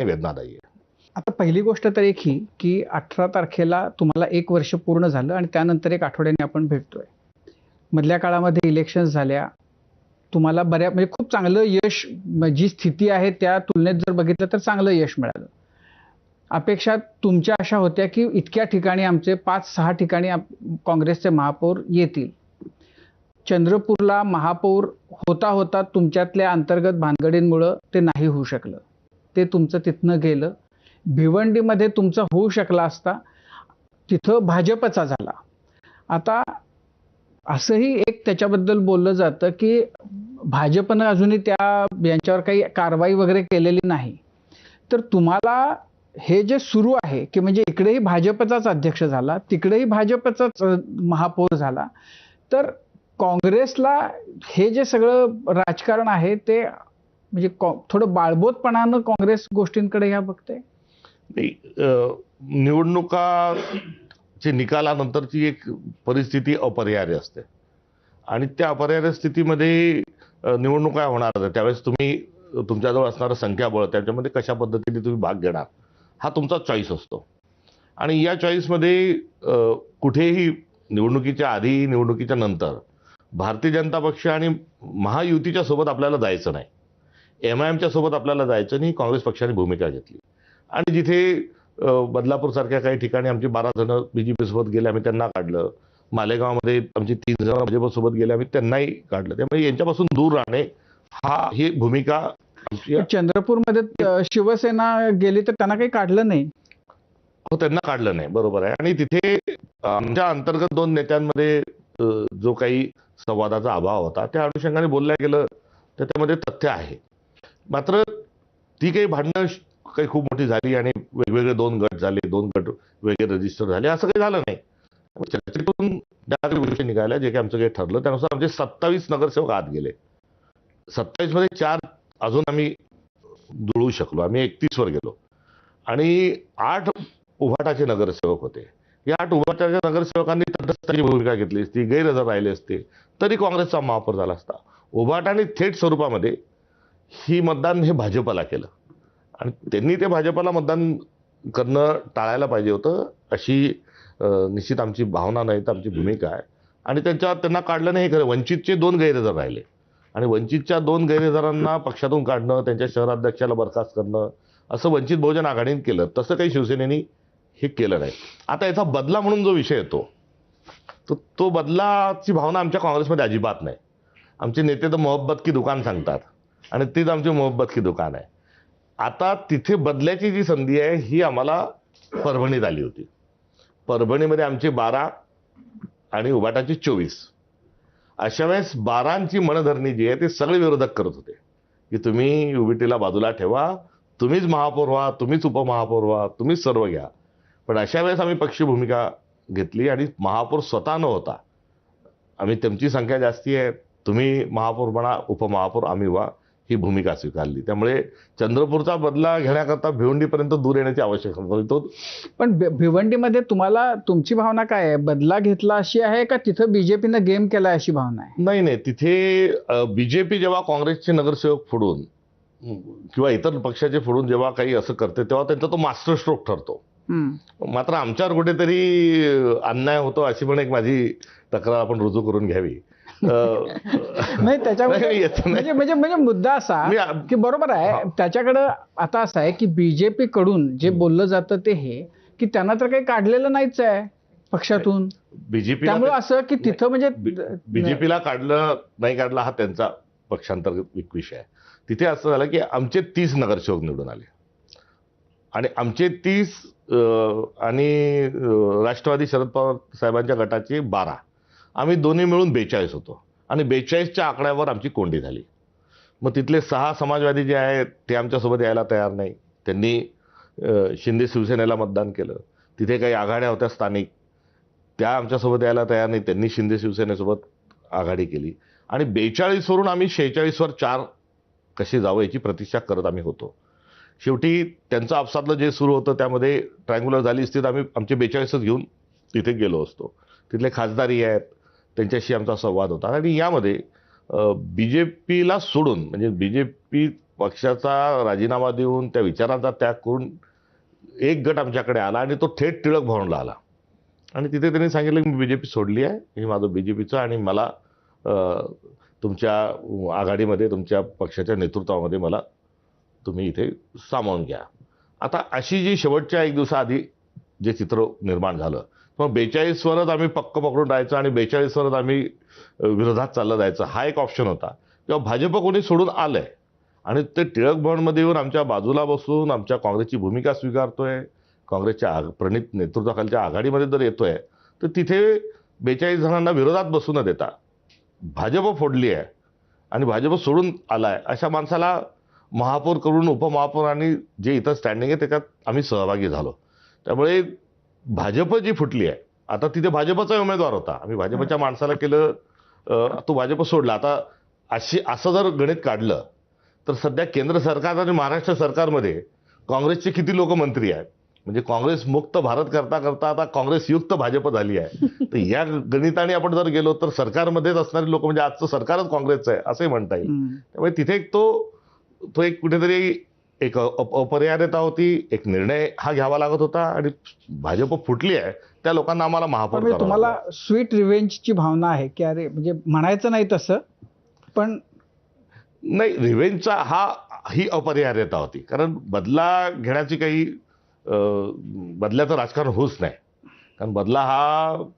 वेदनादायी आहे. आता पहिली गोष्ट तर एक ही की 18 तारखेला तुम्हाला 1 वर्ष पूर्ण झालं आणि त्यानंतर एक आठवड्याने आपण भेटतोय. मधल्या काळामध्ये इलेक्शन्स झाल्या. तुम्हाला म्हणजे खूप चांगलं यश, जी स्थिती आहे त्या तुलनेत जर बघितलं तर चांगलं यश मिळालं. अपेक्षा तुमच्या अशा होत्या की इतक्या ठिकाणी आमचे 5-6 ठिकाणी काँग्रेसचे महापौर येतील. चंद्रपूरला महापौर होता होता तुमच्यातल्या अंतर्गत भानगडींमुळं ते नाही होऊ शकलं. ते तुमचं तिथनं गेलं. भिवंडीमध्ये तुमचा होऊ शकला असता, तिथं भाजपचा झाला. आता असंही एक त्याच्याबद्दल बोललं जातं की भाजपनं अजूनही यांच्यावर काही कारवाई वगैरे केलेली नाही. तर तुम्हाला हे जे सुरू आहे की म्हणजे इकडेही भाजपचाच अध्यक्ष झाला, तिकडेही भाजपचाच महापौर झाला, तर काँग्रेसला हे जे सगळं राजकारण आहे ते म्हणजे थोडं बाळबोधपणानं काँग्रेस गोष्टींकडे ह्या बघते. निवडणुकाच्या निकालानंतरची एक परिस्थिती अपरिहार्य असते आणि त्या अपरिहार्य स्थितीमध्ये निवडणुका होणार, त्यावेळेस तुम्ही तुमच्याजवळ असणारं संख्याबळ त्याच्यामध्ये कशा पद्धतीने तुम्ही भाग घेणार हा तुमचा चॉईस असतो. आणि या चॉईसमध्ये कुठेही निवडणुकीच्या आधी निवडणुकीच्या नंतर भारतीय जनता पक्ष आणि महायुतीच्या सोबत आपल्याला जायचं नाही, MIMच्या सोबत आपल्याला जायचं नाही, काँग्रेस पक्षाने भूमिका घेतली. आणि जिथे बदलापूर सारख्या काही ठिकाणी आमची 12 जण BJP सोबत गेले, आम्ही त्यांना काढलं. मालेगावमध्ये आमची 3 जण भाजप सोबत गेले, आम्ही त्यांनाही काढलं. त्यामुळे यांच्यापासून दूर राहणे ही भूमिका. चंद्रपूरमध्ये शिवसेना गेली तर त्यांना काही काढलं नाही. हो, त्यांना काढलं नाही, बरोबर आहे. आणि तिथे आमच्या अंतर्गत 2 नेत्यांमध्ये जो काही संवादाचा अभाव होता त्या अनुषंगाने बोलल्या गेलं तर त्यामध्ये तथ्य आहे. मात्र ती काही भांडणं काही खूप मोठी झाली आणि वेगवेगळे 2 गट झाले, 2 गट वेगळे रजिस्टर झाले, असं काही झालं नाही. चर्चेतून ज्या काही विषय निघाल्या, जे काही आमचं काही ठरलं त्यानुसार आमचे 27 नगरसेवक आत गेले. 27 मध्ये 4 अजून आम्ही जुळवू शकलो, आम्ही 31 वर गेलो आणि 8 उभाटाचे नगरसेवक होते. या 8 उभाटाच्या नगरसेवकांनी तटस्थाची भूमिका घेतली असती, गैरहजर राहिले असते, तरी काँग्रेसचा महापौर झाला असता. उभाटाने थेट स्वरूपामध्ये ही मतदान हे भाजपला केलं आणि त्यांनी ते भाजपला मतदान करणं टाळायला पाहिजे होतं, अशी निश्चित आमची भावना नाही तर आमची भूमिका आहे. आणि त्यांना काढलं नाही, खरं. वंचितचे 2 गैरहजर राहिले आणि वंचितच्या 2 गैरहजरांना पक्षातून काढणं, त्यांच्या शहराध्यक्षाला बरखास्त करणं, असं वंचित बहुजन आघाडीने केलं. तसं काही शिवसेनेनी हे केलं नाही. आता याचा बदला म्हणून जो विषय येतो तो बदलाची भावना आमच्या काँग्रेसमध्ये अजिबात नाही. आमचे नेते तर मोहब्बत की दुकान सांगतात आणि तीच आमची मोहब्बत की दुकान आहे. आता तिथे बदल्याची जी संधी आहे ही आम्हाला परभणीत आली होती. परभणीमध्ये आमचे 12 आणि उभाटाची 24. अशा वेळेस 12ची मनधरणी जी आहे ते सगळे विरोधक करत होते की तुम्ही UBTला बाजूला ठेवा, तुम्हीच महापौर व्हा, तुम्हीच उपमहापौर व्हा, तुम्हीच सर्व घ्या. पण अशा वेळेस आम्ही पक्षी भूमिका घेतली आणि महापौर स्वतः न होता, आम्ही तुमची संख्या जास्ती आहे, तुम्ही महापौर बना, उपमहापौर आम्ही व्हा, ही भूमिका स्वीकारली. त्यामुळे चंद्रपूरचा बदला घेण्याकरता भिवंडीपर्यंत दूर येण्याची आवश्यकता नव्हती. पण भिवंडीमध्ये तुम्हाला तुमची भावना काय आहे? बदला घेतला अशी आहे का तिथं BJPनं गेम केला अशी भावना आहे? नाही, तिथे BJP जेव्हा काँग्रेसचे नगरसेवक फोडून किंवा इतर पक्षाचे फोडून जेव्हा काही असं करते तेव्हा त्यांचा तो मास्टर स्ट्रोक ठरतो. मात्र आमच्यावर कुठेतरी अन्याय होतो अशी पण एक माझी तक्रार आपण रुजू करून घ्यावी. नाही, त्याच्यामध्ये म्हणजे मुद्दा असा की बरोबर आहे, त्याच्याकडे आता असं आहे की BJP कडून जे बोललं जातं ते हे की त्यांना तर काही काढलेलं नाहीच आहे पक्षातून. BJP त्यामुळे असं की तिथं म्हणजे BJPला काढलं नाही काढलं हा त्यांचा पक्षांतर्गत एक विषय आहे. तिथे असं झालं की आमचे 30 नगरसेवक निवडून आले आणि आमचे 30 आणि राष्ट्रवादी शरद पवार साहेबांच्या गटाचे 12, आम्ही दोन्ही मिळून 42 होतो आणि 42च्या आकड्यावर आमची कोंडी झाली. मग तिथले 6 समाजवादी जे आहेत ते आमच्यासोबत यायला तयार नाही. त्यांनी शिंदे शिवसेनेला मतदान केलं. तिथे काही आघाड्या होत्या स्थानिक, त्या आमच्यासोबत यायला तयार नाही, त्यांनी शिंदे शिवसेनेसोबत आघाडी केली आणि 42 वरून आम्ही 46 वर 4 कसे जावं याची प्रतीक्षा करत आम्ही होतो. शेवटी त्यांचं आपसातलं जे सुरू होतं त्यामध्ये ट्रायंग्युलर झाली असती तर आम्ही आमचे 42च घेऊन तिथे गेलो असतो. तिथले खासदारी आहेत, त्यांच्याशी आमचा संवाद होता आणि यामध्ये BJPला सोडून म्हणजे BJP पक्षाचा राजीनामा देऊन त्या विचारांचा त्याग करून एक गट आमच्याकडे आला आणि तो थेट टिळक भवनला आला आणि तिथे त्यांनी सांगितलं की मी बीजेपी सोडली आहे, हे माझं बीजेपीचं आणि मला तुमच्या आघाडीमध्ये तुमच्या पक्षाच्या नेतृत्वामध्ये मला तुम्ही इथे सामावून घ्या. आता अशी जी शेवटच्या एक दिवसाआधी जे चित्र निर्माण झालं, मग 42 वरच आम्ही पक्क पकडून राहायचं आणि 42 वरच आम्ही विरोधात चाललं जायचं, हा एक ऑप्शन होता. किंवा भाजप कोणी सोडून आलंय आणि ते टिळक भवनमध्ये येऊन आमच्या बाजूला बसून आमच्या काँग्रेसची भूमिका स्वीकारतोय, काँग्रेसच्या प्रणित नेतृत्वाखालच्या आघाडीमध्ये जर येतोय, तर तिथे 42 जणांना विरोधात बसू न देता भाजप फोडली आहे आणि भाजप सोडून आलाय अशा माणसाला महापौर करून उपमहापौरांनी जे इथं स्टँडिंग आहे त्याच्यात आम्ही सहभागी झालो. त्यामुळे भाजप जी फुटली आहे, आता तिथे भाजपचा उमेदवार होता, आम्ही भाजपच्या माणसाला केलं, तो भाजप सोडला. आता असं जर गणित काढलं तर सध्या केंद्र सरकार आणि महाराष्ट्र सरकारमध्ये काँग्रेसचे किती लोक मंत्री आहेत, म्हणजे काँग्रेस मुक्त भारत करता करता आता काँग्रेस युक्त भाजप झाली आहे. तर या गणिताने आपण जर गेलो तर सरकारमध्येच असणारे लोक म्हणजे आजचं सरकारच काँग्रेसचं आहे असंही म्हणता येईल. त्यामुळे तिथे तो एक कुठेतरी एक अपरिहार्यता होती, एक निर्णय हा घ्यावा लागत होता आणि भाजप फुटली आहे त्या लोकांना आम्हाला महापौर म्हणजे करावं तुम्हाला लागलं. स्वीट रिव्हेंजची भावना आहे की अरे म्हणजे म्हणायचं नाही तसं, पण नाही, रिव्हेंजचा ही अपरिहार्यता होती, कारण बदला घेण्याची काही बदल्याचं राजकारण होऊच नाही, कारण बदला हा